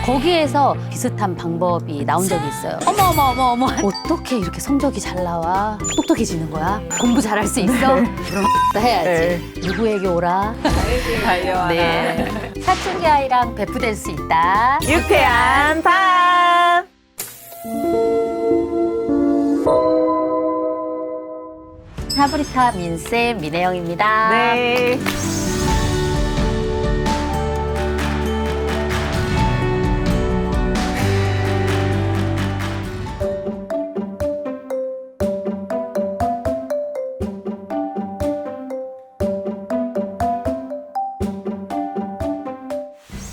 거기에서 비슷한 방법이 나온 적이 있어요. 어머. 어떻게 이렇게 성적이 잘 나와? 똑똑해지는 거야? 공부 잘할 수 있어? 그럼 해야지. 누구에게 오라? 달려와라. 네. 사춘기 아이랑 베프될 수 있다. 유쾌한 밤. 하브리타 민쌤 민혜영입니다. 네.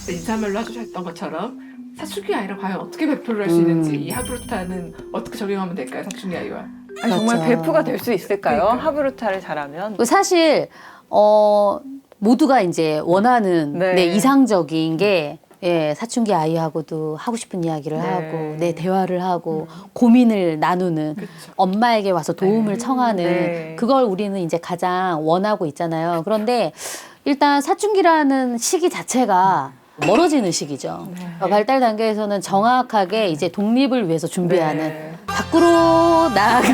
인사말로 해주셨던 것처럼 사춘기 아이랑 과연 어떻게 배포를 할 수 있는지 이 하브루타는 어떻게 적용하면 될까요? 사춘기 아이와. 아니, 정말 그렇죠. 베프가 될 수 있을까요? 그러니까요. 하브루타를 잘하면. 사실 모두가 이제 원하는 네. 이상적인 게 사춘기 아이하고도 하고 싶은 이야기를 네. 하고 대화를 하고 고민을 나누는 그렇죠. 엄마에게 와서 도움을 네. 청하는 네. 그걸 우리는 이제 가장 원하고 있잖아요. 그런데 일단 사춘기라는 시기 자체가 멀어지는 시기죠. 네. 발달 단계에서는 정확하게 이제 독립을 위해서 준비하는 네. 밖으로 나아가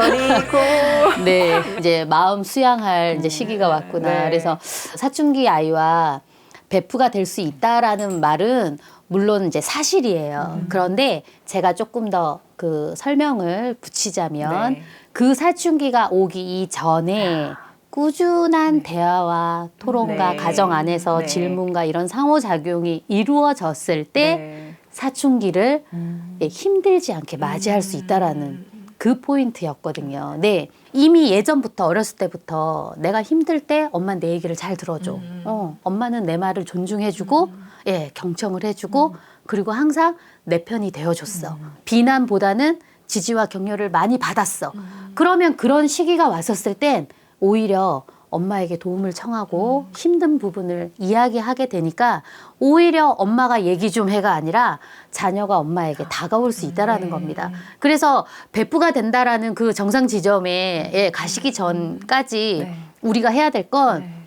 버리고. 네, 이제 마음 수양할 이제 시기가 왔구나. 네. 그래서 사춘기 아이와 베프가 될 수 있다라는 말은 물론 이제 사실이에요. 그런데 제가 조금 더 그 설명을 붙이자면 네. 그 사춘기가 오기 이전에 꾸준한 대화와 토론과 네. 가정 안에서 네. 질문과 이런 상호작용이 이루어졌을 때 네. 사춘기를 힘들지 않게 맞이할 수 있다라는 그 포인트였거든요. 네, 이미 예전부터 어렸을 때부터 내가 힘들 때 엄마 내 얘기를 잘 들어줘. 엄마는 내 말을 존중해주고 경청을 해주고 그리고 항상 내 편이 되어줬어. 비난보다는 지지와 격려를 많이 받았어. 그러면 그런 시기가 왔었을 땐 오히려 엄마에게 도움을 청하고 힘든 부분을 이야기하게 되니까 오히려 엄마가 얘기 좀 해가 아니라 자녀가 엄마에게 다가올 수 있다라는 겁니다. 그래서 베프가 된다라는 그 정상 지점에 가시기 전까지 우리가 해야 될 건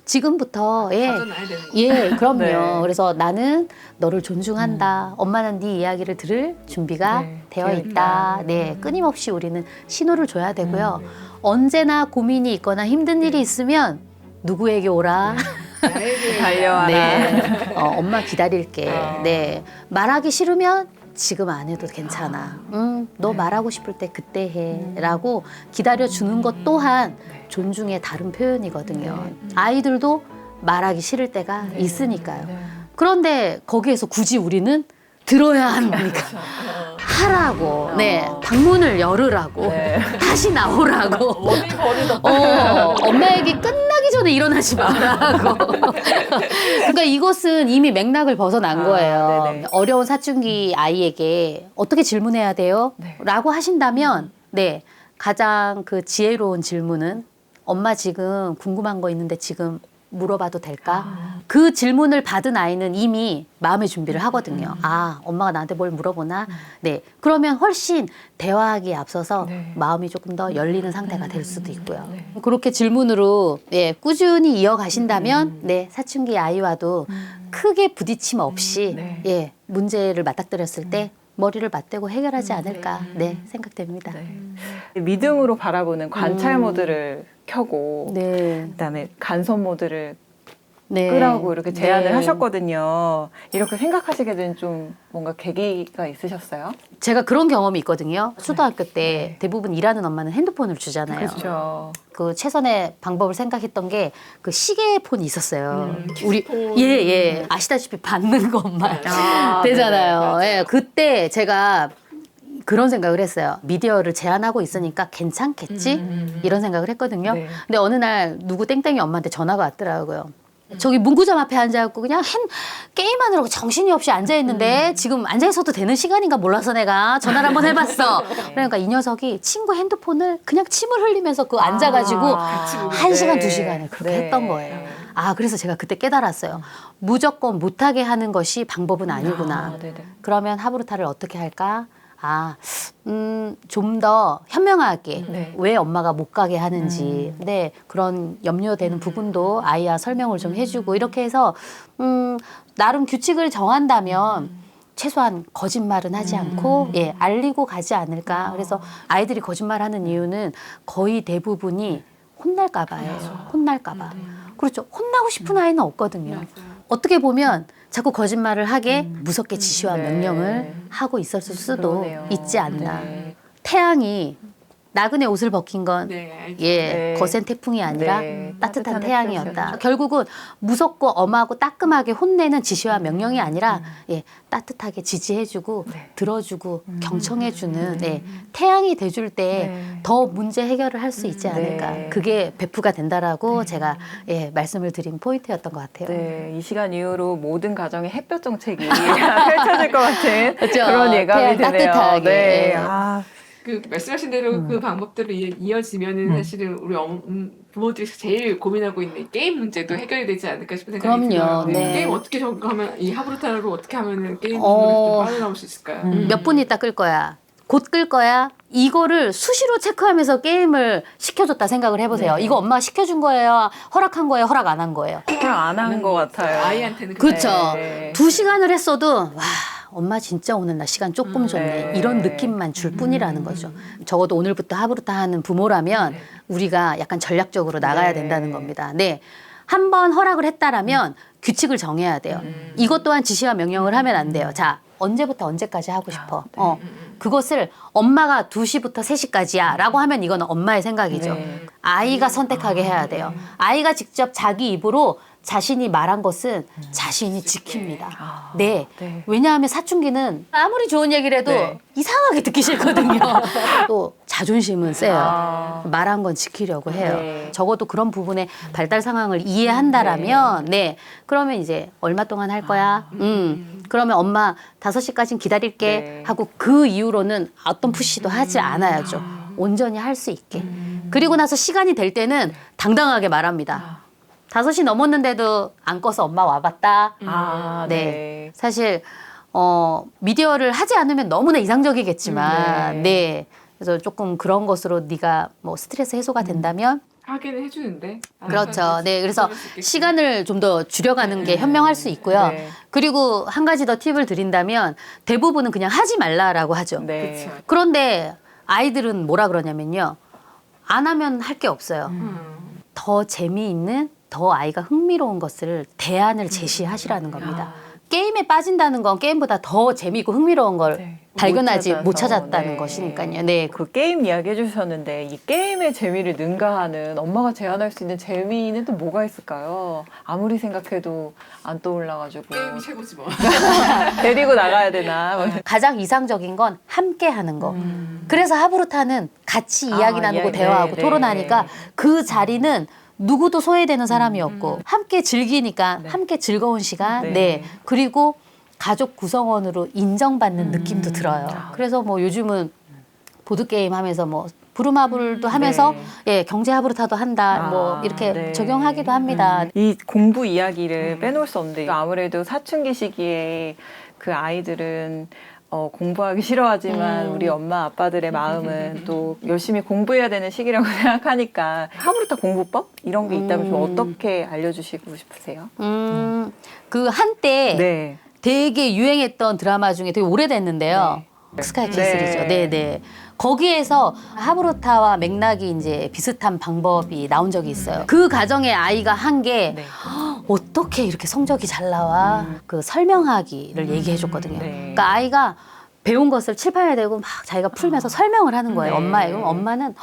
지금부터 가져놔야 되는 그럼요. 네. 그래서 나는 너를 존중한다. 엄마는 네 이야기를 들을 준비가 네, 되어 되어 있다. 네, 끊임없이 우리는 신호를 줘야 되고요. 언제나 고민이 있거나 힘든 일이 있으면 누구에게 오라. 나에게 달려와라. 네, 엄마 기다릴게. 어. 네, 말하기 싫으면 지금 안 해도 괜찮아. 너 말하고 싶을 때 그때 해라고 기다려주는 것 또한 존중의 다른 표현이거든요. 아이들도 말하기 싫을 때가 있으니까요. 그런데 거기에서 굳이 우리는 들어야 하는 거니까 하라고, 방문을 열으라고, 네. 다시 나오라고. 어디 버리던 엄마에게 끝나기 전에 일어나지 말라고. 그러니까 이것은 이미 맥락을 벗어난 거예요. 네네. 어려운 사춘기 아이에게 어떻게 질문해야 돼요? 네. 라고 하신다면, 가장 그 지혜로운 질문은 엄마 지금 궁금한 거 있는데 지금 물어봐도 될까? 그 질문을 받은 아이는 이미 마음의 준비를 하거든요. 아, 엄마가 나한테 뭘 물어보나? 네. 그러면 훨씬 대화하기에 앞서서 네. 마음이 조금 더 열리는 상태가 될 수도 있고요. 그렇게 질문으로 꾸준히 이어가신다면 사춘기 아이와도 크게 부딪힘 없이 네. 문제를 맞닥뜨렸을 때 머리를 맞대고 해결하지 않을까 생각됩니다. 믿음으로 바라보는 관찰 모드를 켜고 네. 그다음에 간섭 모드를 네. 끄라고 이렇게 제안을 네. 하셨거든요. 이렇게 생각하시게 된 좀 뭔가 계기가 있으셨어요? 제가 그런 경험이 있거든요. 초등학교 때 대부분 일하는 엄마는 핸드폰을 주잖아요. 그렇죠. 그 최선의 방법을 생각했던 게 그 시계폰이 있었어요. 우리 키스폰. 아시다시피 받는 것만 아, 되잖아요. 네네, 그때 제가 그런 생각을 했어요. 미디어를 제한하고 있으니까 괜찮겠지? 이런 생각을 했거든요. 네. 근데 어느 날 누구 땡땡이 엄마한테 전화가 왔더라고요. 저기 문구점 앞에 앉아갖고 그냥 게임하느라고 정신이 없이 앉아있는데 지금 앉아있어도 되는 시간인가 몰라서 내가 전화를 한번 해봤어. 그러니까 이 녀석이 친구 핸드폰을 그냥 침을 흘리면서 그 앉아가지고 한 시간, 두 시간을 그렇게 했던 거예요. 아, 그래서 제가 그때 깨달았어요. 무조건 못하게 하는 것이 방법은 아니구나. 네네. 그러면 하브루타를 어떻게 할까? 좀 더 현명하게 네. 왜 엄마가 못 가게 하는지, 네, 그런 염려되는 부분도 아이와 설명을 좀 해주고 이렇게 해서 나름 규칙을 정한다면 최소한 거짓말은 하지 않고 예, 알리고 가지 않을까. 그래서 아이들이 거짓말하는 이유는 거의 대부분이 혼날까 봐요. 혼날까 봐. 그렇죠. 혼나고 싶은 아이는 없거든요. 맞아요. 어떻게 보면 자꾸 거짓말을 하게 무섭게 지시와 네. 명령을 하고 있었을 수도 그러네요. 있지 않나. 네. 태양이 나그네 옷을 벗긴 건 네, 알죠. 예, 네. 거센 태풍이 아니라 네. 따뜻한 따뜻한 태양이었다. 햇볕이었죠. 결국은 무섭고 엄하고 따끔하게 혼내는 지시와 명령이 아니라 예, 따뜻하게 지지해주고 네. 들어주고 경청해주는 예, 태양이 돼줄 때 더 네. 문제 해결을 할 수 있지 않을까. 네. 그게 배프가 된다라고 제가 예, 말씀을 드린 포인트였던 것 같아요. 네, 이 시간 이후로 모든 가정의 햇볕 정책이 펼쳐질 것 같은 그렇죠. 그런 예감이 태양 드네요. 따뜻하게. 네. 예. 아, 그 말씀하신 대로 그 방법대로 이어지면은 사실은 우리 부모들이 제일 고민하고 있는 이 게임 문제도 해결이 되지 않을까 싶은 생각이 그럼요. 들어요. 네. 게임 어떻게 적용하면 이 하브루타로 어떻게 하면은 게임 중독에서 좀 빠져나올 수 있을까요? 몇 분 있다 끌 거야. 곧 끌 거야. 이거를 수시로 체크하면서 게임을 시켜줬다 생각을 해보세요. 네. 이거 엄마가 시켜준 거예요? 허락한 거예요? 허락 안 한 거예요? 허락 안 한 것 같아요. 아이한테는 그렇죠. 네. 2시간을 했어도 와 엄마 진짜 오늘 나 시간 조금 줬네. 네. 이런 느낌만 줄 뿐이라는 거죠. 적어도 오늘부터 하브루타 하는 부모라면 우리가 약간 전략적으로 나가야 네. 된다는 겁니다. 네. 한 번 허락을 했다라면 규칙을 정해야 돼요. 이것 또한 지시와 명령을 하면 안 돼요. 자, 언제부터 언제까지 하고 싶어. 그것을 엄마가 2시부터 3시까지야 라고 하면 이건 엄마의 생각이죠. 네. 아이가 선택하게 해야 돼요. 아이가 직접 자기 입으로 자신이 말한 것은 자신이 지킵니다. 네. 네. 왜냐하면 사춘기는 아무리 좋은 얘기를 해도 네. 이상하게 듣기 싫거든요. 또 자존심은 세요. 아. 말한 건 지키려고 해요. 네. 적어도 그런 부분의 발달 상황을 이해한다라면 네. 그러면 이제 얼마 동안 할 거야? 그러면 엄마 5시까지는 기다릴게 네. 하고 그 이후로는 어떤 푸시도 하지 않아야죠. 온전히 할 수 있게. 그리고 나서 시간이 될 때는 당당하게 말합니다. 5시 넘었는데도 안 꺼서 엄마 와봤다. 아, 네. 네. 사실 미디어를 하지 않으면 너무나 이상적이겠지만 네. 그래서 조금 그런 것으로 네가 뭐 스트레스 해소가 된다면 하기는 해주는데. 그렇죠. 네. 그래서 시간을 좀 더 줄여가는 게 현명할 수 있고요. 네. 그리고 한 가지 더 팁을 드린다면 대부분은 그냥 하지 말라라고 하죠. 네. 그렇죠. 그런데 아이들은 뭐라 그러냐면요. 안 하면 할 게 없어요. 더 재미있는, 더 아이가 흥미로운 것을 대안을 제시하시라는 겁니다. 게임에 빠진다는 건 게임보다 더 재미있고 흥미로운 걸 네. 발견하지 못 못 찾아서, 찾았다는 네. 것이니까요. 네. 그 게임 이야기 해주셨는데 이 게임의 재미를 능가하는 엄마가 제안할 수 있는 재미는 또 뭐가 있을까요? 아무리 생각해도 안 떠올라가지고 게임이 최고지 뭐. 데리고 나가야 되나? 뭐. 가장 이상적인 건 함께 하는 거. 그래서 하브루타는 같이 이야기 나누고 이야기, 대화하고 네, 토론하니까 네. 그 자리는 누구도 소외되는 사람이 없고 함께 즐기니까 네. 함께 즐거운 시간. 네. 네. 그리고 가족 구성원으로 인정받는 느낌도 들어요. 아. 그래서 뭐 요즘은 보드게임 하면서 뭐 부루마블도 하면서 예, 경제 하브루타도 한다. 뭐 아, 이렇게 네. 적용하기도 합니다. 이 공부 이야기를 빼놓을 수 없는데 아무래도 사춘기 시기에 그 아이들은 공부하기 싫어하지만 우리 엄마 아빠들의 마음은 또 열심히 공부해야 되는 시기라고 생각하니까 하브루타 공부법 이런 게 있다면 좀 어떻게 알려주시고 싶으세요? 그 한때 네. 되게 유행했던 드라마 중에 되게 오래됐는데요. 네. 스카이 네. 캐슬이죠. 네네. 거기에서 하브루타와 맥락이 이제 비슷한 방법이 나온 적이 있어요. 그 가정의 아이가 한 게 네. 어떻게 이렇게 성적이 잘 나와? 그 설명하기를 얘기해 줬거든요. 네. 그러니까 아이가 배운 것을 칠판에 대고 막 자기가 풀면서 설명을 하는 거예요. 네. 엄마에게. 그럼 엄마는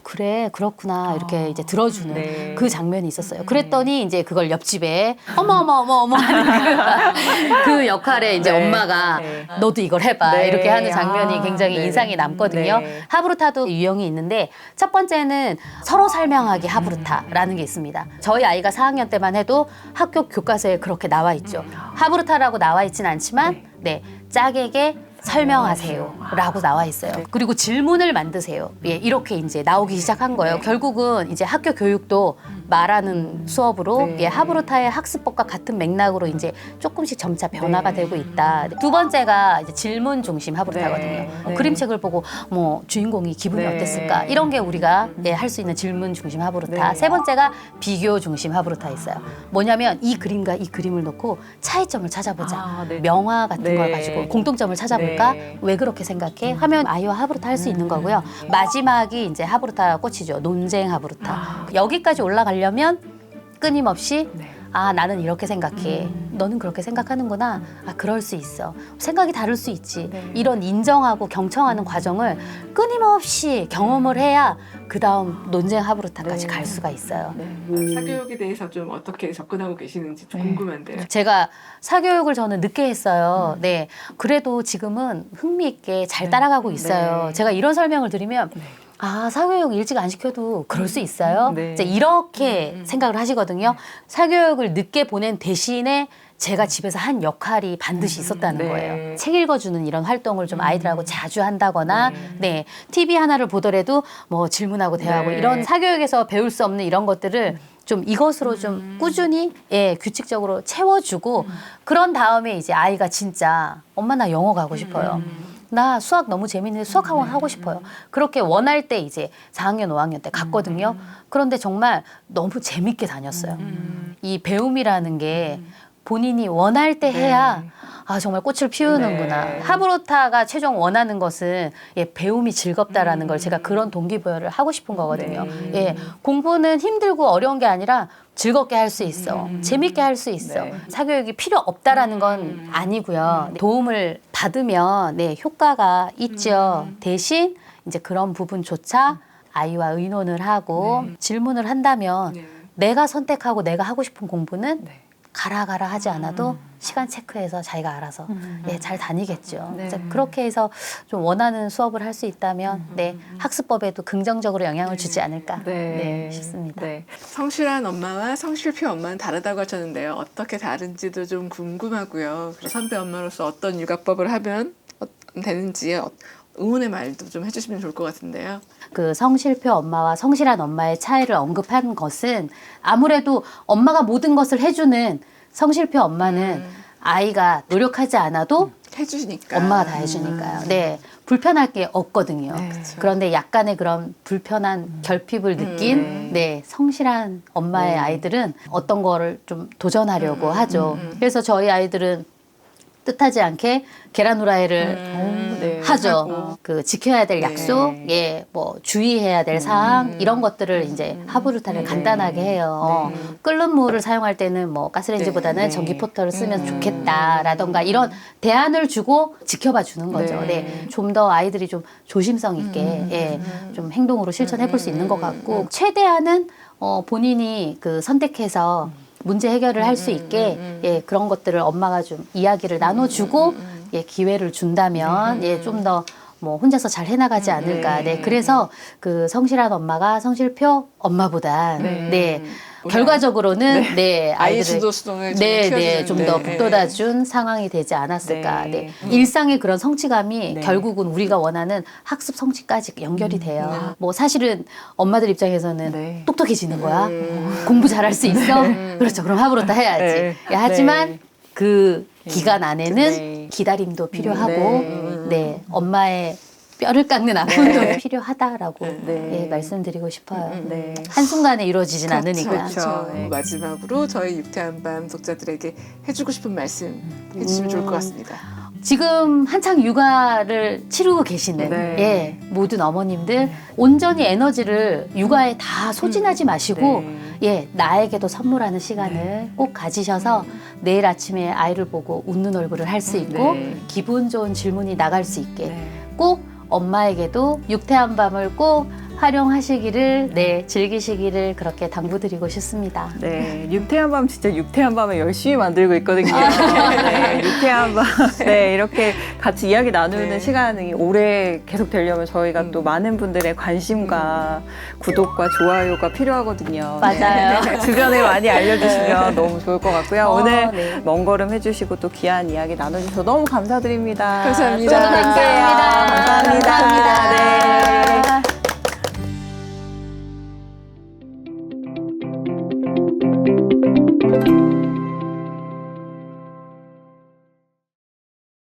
그래 그렇구나 이렇게 이제 들어주는 네. 그 장면이 있었어요. 그랬더니 이제 그걸 옆집에 어머 하는 그 역할에 이제 네. 엄마가 네. 너도 이걸 해봐 네. 이렇게 하는 장면이 아, 굉장히 네. 인상이 남거든요. 네. 하브루타도 유형이 있는데 첫 번째는 서로 설명하기 하브루타라는 게 있습니다. 저희 아이가 4학년 때만 해도 학교 교과서에 그렇게 나와 있죠. 하브루타라고 나와 있진 않지만 네 짝에게 설명하세요 라고 나와 있어요. 그리고 질문을 만드세요. 예, 이렇게 이제 나오기 시작한 거예요. 결국은 이제 학교 교육도 말하는 수업으로 네. 예, 하브루타의 학습법과 같은 맥락으로 이제 조금씩 점차 변화가 되고 있다. 두 번째가 이제 질문 중심 하브루타거든요. 네. 그림책을 보고 뭐 주인공이 기분이 네. 어땠을까 이런 게 우리가 예, 할 수 있는 질문 중심 하브루타. 네. 세 번째가 비교 중심 하브루타 있어요. 뭐냐면 이 그림과 이 그림을 놓고 차이점을 찾아보자. 네. 명화 같은 네. 걸 가지고 공통점을 찾아볼까? 네. 왜 그렇게 생각해? 하면 아이와 하브루타 할 수 있는 거고요. 마지막이 이제 하브루타 꽃이죠. 논쟁 하브루타. 여기까지 올라가려면 끊임없이 네. 아 나는 이렇게 생각해. 너는 그렇게 생각하는구나. 아 그럴 수 있어. 생각이 다를 수 있지. 네. 이런 인정하고 경청하는 과정을 끊임없이 경험을 해야 그 다음 논쟁 하브루타까지 네. 갈 수가 있어요. 사교육에 대해서 좀 어떻게 접근하고 계시는지 좀 네. 궁금한데요. 제가 사교육을 저는 늦게 했어요. 네. 그래도 지금은 흥미있게 잘 따라가고 있어요. 네. 제가 이런 설명을 드리면 네. 아, 사교육 일찍 안 시켜도 그럴 수 있어요. 네. 이제 이렇게 생각을 하시거든요. 사교육을 늦게 보낸 대신에 제가 집에서 한 역할이 반드시 있었다는 네. 거예요. 책 읽어주는 이런 활동을 좀 아이들하고 자주 한다거나, 네. TV 하나를 보더라도 뭐 질문하고 대화하고 네. 이런 사교육에서 배울 수 없는 이런 것들을 좀 이것으로 좀 꾸준히 예, 규칙적으로 채워주고 그런 다음에 이제 아이가 진짜 엄마 나 영어 가고 싶어요. 나 수학 너무 재밌는데 수학 학원 하고 싶어요. 그렇게 원할 때 이제 4학년, 5학년 때 갔거든요. 그런데 정말 너무 재밌게 다녔어요. 이 배움이라는 게 본인이 원할 때 해야 아 정말 꽃을 피우는구나. 네. 하브루타가 최종 원하는 것은 예, 배움이 즐겁다라는 걸 제가 그런 동기부여를 하고 싶은 거거든요. 네. 예, 공부는 힘들고 어려운 게 아니라 즐겁게 할 수 있어. 재밌게 할 수 있어. 네. 사교육이 필요 없다라는 건 아니고요. 도움을 받으면 네, 효과가 있죠. 대신 이제 그런 부분조차 아이와 의논을 하고 질문을 한다면 네. 내가 선택하고 내가 하고 싶은 공부는 네. 가라 하지 않아도 시간 체크해서 자기가 알아서 예, 잘 다니겠죠. 네. 그래서 그렇게 해서 좀 원하는 수업을 할 수 있다면 네, 학습법에도 긍정적으로 영향을 주지 않을까 네, 싶습니다. 네. 성실한 엄마와 성실표 엄마는 다르다고 하셨는데요. 어떻게 다른지도 좀 궁금하고요. 그리고 선배 엄마로서 어떤 육아법을 하면 되는지 응원의 말도 좀 해주시면 좋을 것 같은데요. 그 성실표 엄마와 성실한 엄마의 차이를 언급한 것은 아무래도 엄마가 모든 것을 해주는 성실표 엄마는 아이가 노력하지 않아도 해주시니까. 엄마가 다 해주니까요. 네, 불편할 게 없거든요. 네. 그런데 약간의 그런 불편한 결핍을 느낀 네, 성실한 엄마의 네. 아이들은 어떤 거를 좀 도전하려고 하죠. 그래서 저희 아이들은 뜻하지 않게 계란 후라이를 네. 하죠. 하고. 그 지켜야 될 네. 약속, 예, 뭐 주의해야 될 사항 이런 것들을 이제 하브루타를 간단하게 해요. 끓는 물을 사용할 때는 뭐 가스레인지보다는 네. 전기 포터를 쓰면 좋겠다라던가 이런 대안을 주고 지켜봐 주는 거죠. 네. 네, 좀 더 아이들이 좀 조심성 있게 예, 좀 행동으로 실천해 볼 수 있는 것 같고 최대한은 본인이 그 선택해서 문제 해결을 할 수 있게 예, 그런 것들을 엄마가 좀 이야기를 나눠주고 예, 기회를 준다면 예, 좀 더 뭐 혼자서 잘 해나가지 않을까. 네, 그래서 그 성실한 엄마가 성실표 엄마보단 네, 결과적으로는 네, 아이 아이들을 주도 수동을 좀 네, 키워주는 네, 좀 더 북돋아준 상황이 되지 않았을까. 네. 네. 일상의 그런 성취감이 네. 결국은 우리가 원하는 학습 성취까지 연결이 돼요. 뭐 사실은 엄마들 입장에서는 네. 똑똑해지는 거야. 공부 잘할 수 있어. 그렇죠. 그럼 하브루타 해야지. 네. 예, 하지만 네. 그 기간 안에는 네. 기다림도 필요하고, 네. 네, 엄마의 뼈를 깎는 아픔도 네. 필요하다라고 네. 예, 말씀드리고 싶어요. 네. 한순간에 이루어지진 않으니까. 그렇죠. 네. 마지막으로 저희 육태한 밤 독자들에게 해주고 싶은 말씀 해주시면 좋을 것 같습니다. 지금 한창 육아를 치르고 계시는 네. 예, 모든 어머님들 온전히 에너지를 육아에 다 소진하지 마시고 네. 예, 나에게도 선물하는 시간을 꼭 가지셔서 내일 아침에 아이를 보고 웃는 얼굴을 할 수 있고 네. 기분 좋은 질문이 나갈 수 있게 네. 꼭 엄마에게도 육태한 밤을 꼭 활용하시기를 네, 즐기시기를 그렇게 당부드리고 싶습니다. 네, 유태한 밤 진짜 유태한 밤을 열심히 만들고 있거든요. 네, 유태한 밤. 네, 이렇게 같이 이야기 나누는 네. 시간이 오래 계속 되려면 저희가 또 많은 분들의 관심과 구독과 좋아요가 필요하거든요. 맞아요. 네, 주변에 많이 알려주시면 너무 좋을 것 같고요. 오늘 네. 먼 걸음 해주시고 또 귀한 이야기 나눠주셔서 너무 감사드립니다. 감사합니다. 또 뵐게요. 감사합니다. 감사합니다.